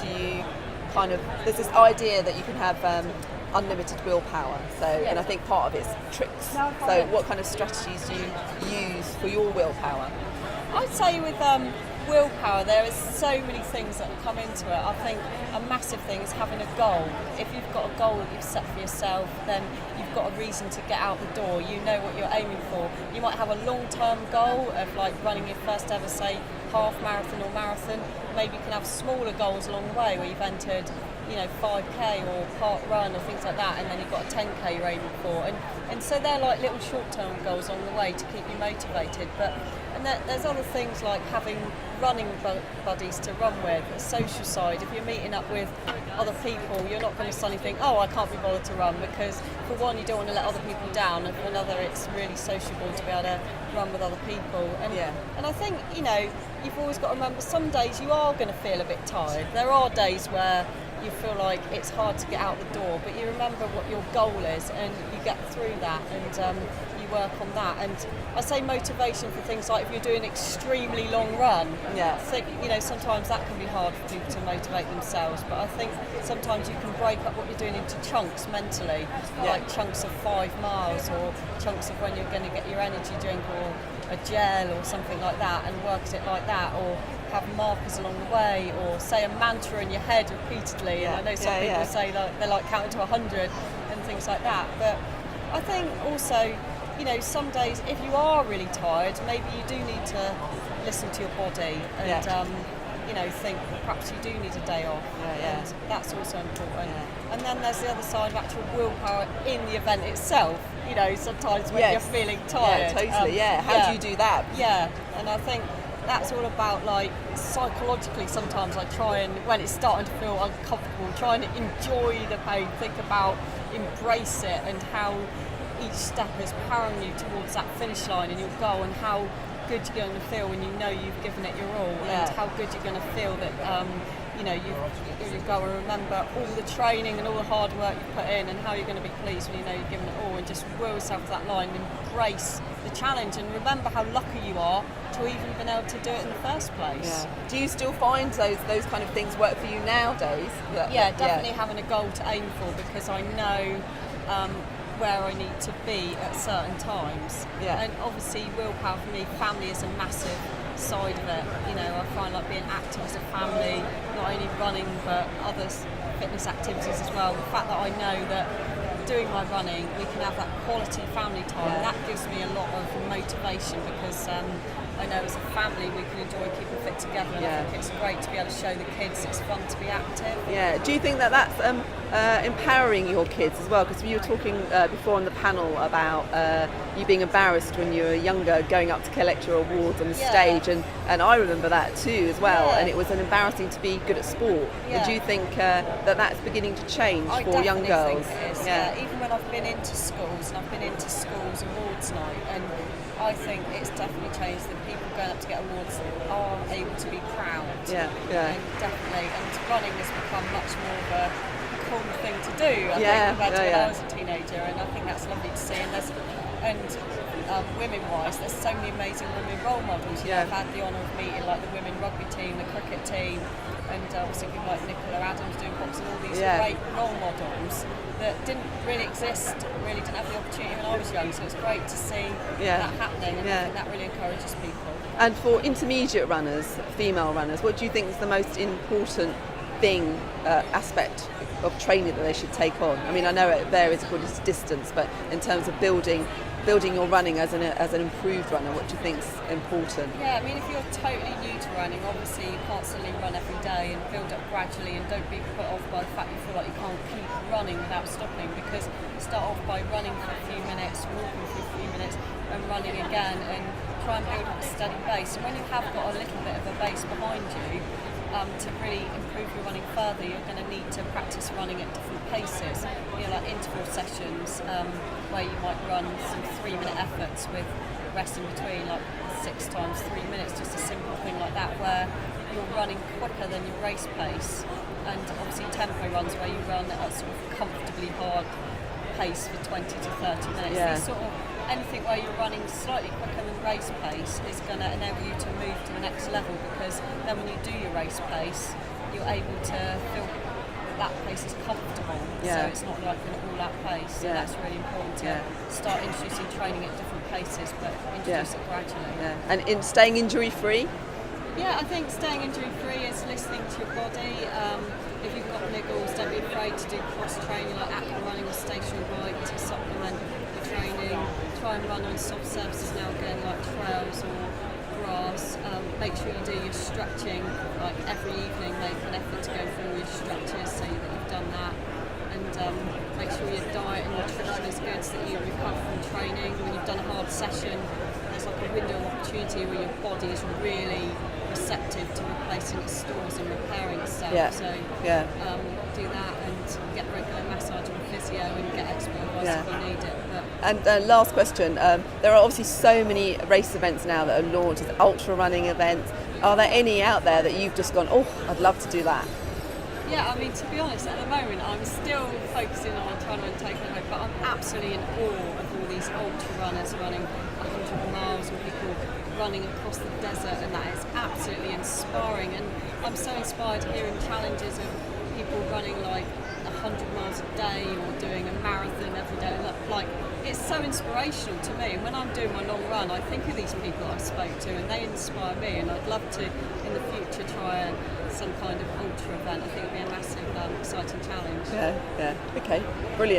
do you kind of, there's this idea that you can have unlimited willpower, so and I think part of it's tricks. So what kind of strategies do you use for your willpower? I'd say with willpower, there is so many things that come into it. I think a massive thing is having a goal. If you've got a goal that you've set for yourself, then you've got a reason to get out the door. You know what you're aiming for. You might have a long-term goal of like running your first ever, say, half marathon or marathon. Maybe you can have smaller goals along the way where you've entered, 5k or park run or things like that, and then you've got a 10k you're aiming for. And so they're like little short-term goals along the way to keep you motivated. And there's other things like having running buddies to run with, a social side. If you're meeting up with other people, you're not going to suddenly think, oh, I can't be bothered to run, because for one, you don't want to let other people down, and for another, it's really sociable to be able to run with other people. And I think, you've always got to remember, some days you are going to feel a bit tired. There are days where you feel like it's hard to get out the door, but you remember what your goal is and you get through that, and you work on that. And I say motivation for things like if you're doing an extremely long run, I think sometimes that can be hard for people to motivate themselves, but I think sometimes you can break up what you're doing into chunks mentally, like chunks of 5 miles or chunks of when you're going to get your energy drink or a gel or something like that, and work at it like that, or have markers along the way, or say a mantra in your head repeatedly. And I know some people say like they like counting to 100 and things like that. But I think also, some days if you are really tired, maybe you do need to listen to your body and think that perhaps you do need a day off. And that's also important. And then there's the other side of actual willpower in the event itself. Sometimes when you're feeling tired. How do you do that? And I think that's all about, like, psychologically sometimes I try and, when it's starting to feel uncomfortable, trying to enjoy the pain, think about, embrace it, and how each step is powering you towards that finish line and your goal, and how good you're going to feel when you know you've given it your all, and how good you're going to feel that you go and remember all the training and all the hard work you put in, and how you're going to be pleased when you know you've given it all, and just will yourself to that line and embrace the challenge, and remember how lucky you are to even been able to do it in the first place. Do you still find those kind of things work for you nowadays? Definitely having a goal to aim for, because I know where I need to be at certain times. And obviously willpower for me, family is a massive side of it. I find like being active as a family, not only running but other fitness activities as well. The fact that I know that doing my running, we can have that quality family time, that gives me a lot of motivation, because I know as a family we can enjoy keeping fit together, and I think it's great to be able to show the kids it's fun to be active. Do you think that that's empowering your kids as well? Because you were talking before on the panel about you being embarrassed when you were younger, going up to collect your awards on the stage, and I remember that too as well, and it was an embarrassing to be good at sport. And do you think that that's beginning to change for young girls? I think it is, even when I've been into schools, and I've been into schools awards night, and I think it's definitely changed, that people going up to get awards are able to be proud. And definitely, and running has become much more of a cool thing to do, I think, compared to when I was a teenager, and I think that's lovely to see. And women-wise, there's so many amazing women role models. I've had the honour of meeting like the women rugby team, the cricket team, and obviously people like Nicola Adams doing boxing, all these great role models that didn't really exist, really didn't have the opportunity when I was young, so it's great to see that happening, and I think that really encourages people. And for intermediate runners, female runners, what do you think is the most important aspect of training that they should take on? I mean, I know it varies according to distance, but in terms of building your running as an improved runner, what do you think is important? I mean, if you're totally new to running, obviously you can't suddenly run every day, and build up gradually, and don't be put off by the fact you feel like you can't keep running without stopping, because you start off by running for a few minutes, walking for a few minutes, and running again, and try and build up a steady base. And when you have got a little bit of a base behind you, to really improve your running further, you're going to need to practice running at different paces, like interval sessions, where you might run some 3-minute efforts with rest in between, like 6 times 3 minutes, just a simple thing like that, where you're running quicker than your race pace. And obviously tempo runs, where you run at a sort of comfortably hard pace for 20 to 30 minutes. These anything where you're running slightly quicker than race pace is going to enable you to move to the next level, because then when you do your race pace, you're able to feel that place is comfortable, so it's not like an all-out pace. So that's really important to start introducing training at different paces, but introduce it gradually. And in staying injury-free? Yeah, I think staying injury-free is listening to your body. If you've got niggles, don't be afraid to do cross-training like aqua running or stationary bike to supplement your training. Try and run on soft surfaces now again, like trails or grass. Make sure you do your stretching, like every evening make an effort to go through all your stretches so that you've done that. And make sure your diet and nutrition is good so that you recover from training. When you've done a hard session, there's like a window of opportunity where your body is really receptive to replacing its stores and repairing itself. So do that and get regular massage and physio and get expert advice if you need it. And last question, there are obviously so many race events now that are launched as ultra running events. Are there any out there that you've just gone, oh, I'd love to do that? Yeah, I mean, to be honest, at the moment I'm still focusing on trying to take it home, but I'm absolutely in awe of all these ultra runners running 100 miles and people running across the desert, and that is absolutely inspiring. And I'm so inspired hearing challenges of people running like 100 miles a day or doing a marathon every day. Like, it's so inspirational to me, and when I'm doing my long run I think of these people I spoke to and they inspire me, and I'd love to in the future try some kind of ultra event. I think it would be a massive exciting challenge. Okay, brilliant.